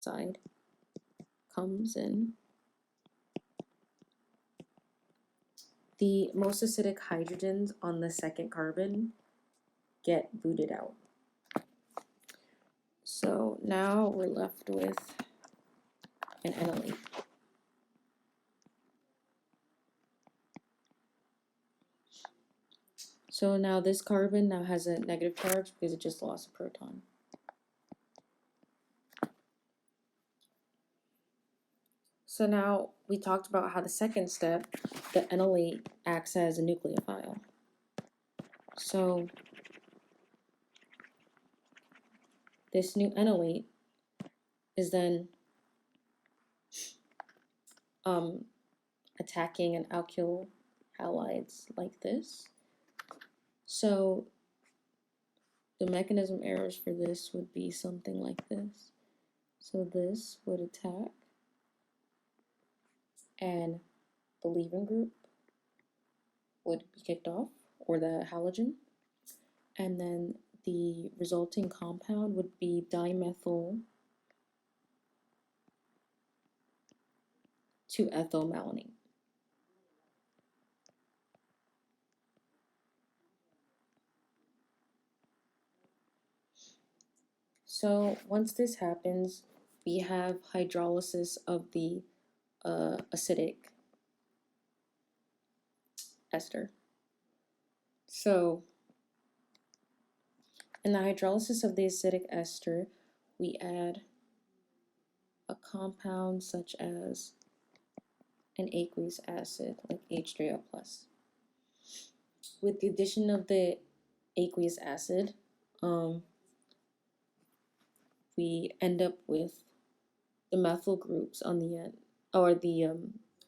dioxide comes in, the most acidic hydrogens on the second carbon get booted out. So now we're left with an enolate. So now this carbon now has a negative charge because it just lost a proton. So now we talked about how the second step, the enolate acts as a nucleophile. So this new enolate is then attacking an alkyl halides like this. So the mechanism errors for this would be something like this. So this would attack, and the leaving group would be kicked off, or the halogen, and then the resulting compound would be dimethyl 2-ethylmalonate. So once this happens, we have hydrolysis of the acidic ester. So in the hydrolysis of the acidic ester, we add a compound such as an aqueous acid, like H3O+. With the addition of the aqueous acid, we end up with the methyl groups on the end, or the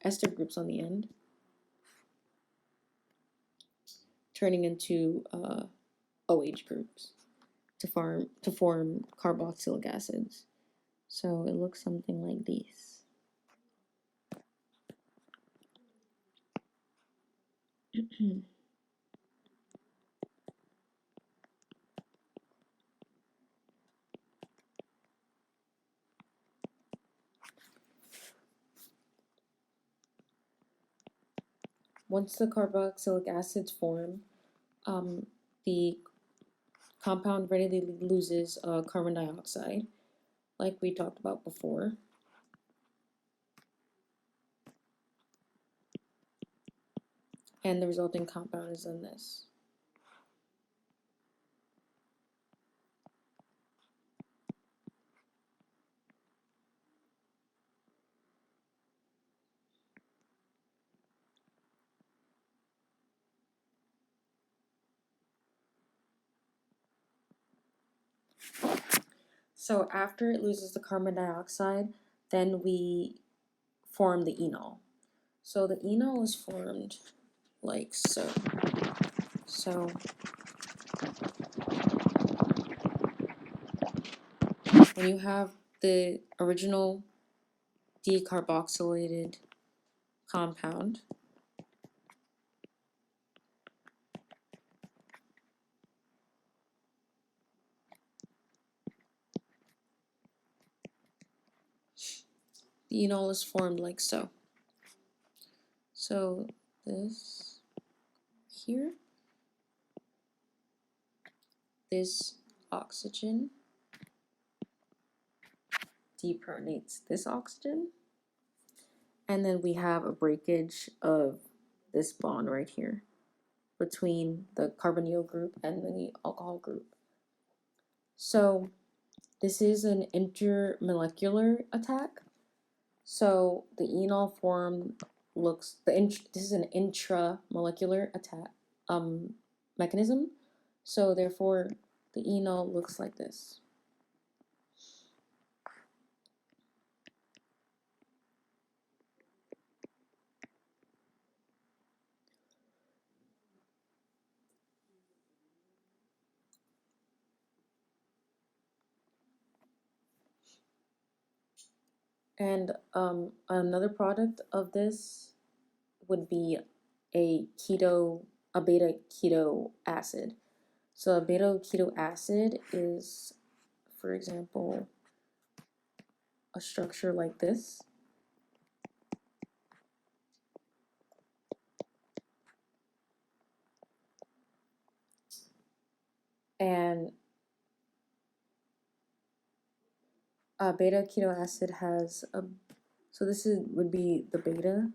ester groups on the end, turning into OH groups to form carboxylic acids. So it looks something like these. Once the carboxylic acids form, the compound readily loses carbon dioxide, like we talked about before. And the resulting compound is in this. So after it loses the carbon dioxide, then we form the enol. So the enol is formed like so. So when you have the original decarboxylated compound, the enol is formed like so. So this here, this oxygen deprotonates this oxygen, and then we have a breakage of this bond right here between the carbonyl group and the alcohol group. So this is an intermolecular attack. So the enol form looks, this is an intramolecular attack mechanism. So therefore the enol looks like this. And another product of this would be a beta keto acid. So a beta keto acid is, for example, a structure like this. And beta keto acid has a, so this would be the beta,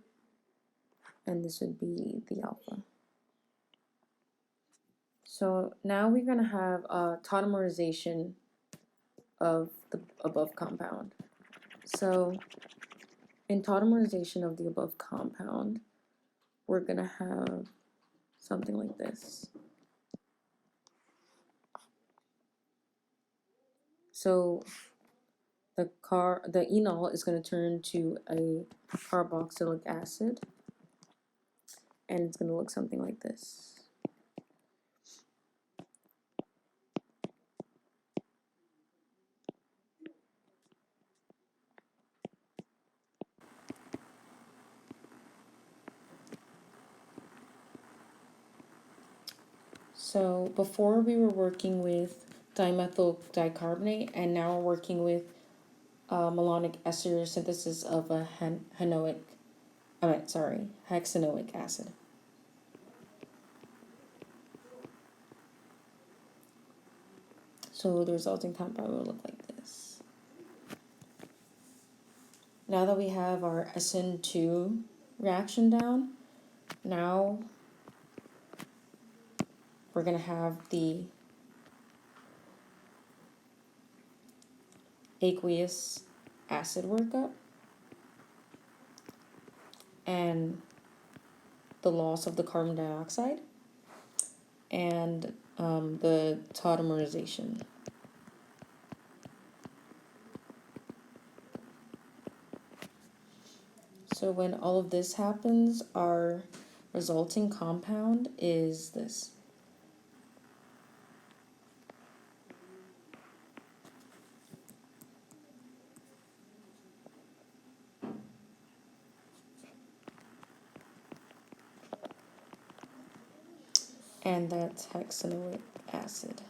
and this would be the alpha. So now we're going to have a tautomerization of the above compound. So in tautomerization of the above compound, we're going to have something like this. So the enol is going to turn to a carboxylic acid, and it's going to look something like this. So before we were working with dimethyl dicarbonate, and now we're working with malonic ester synthesis of a hexanoic acid. So the resulting compound will look like this. Now that we have our SN2 reaction down, now we're going to have the aqueous acid workup and the loss of the carbon dioxide and the tautomerization. So when all of this happens, our resulting compound is this. And that's hexanoic acid.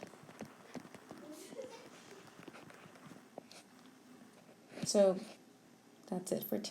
So that's it for today.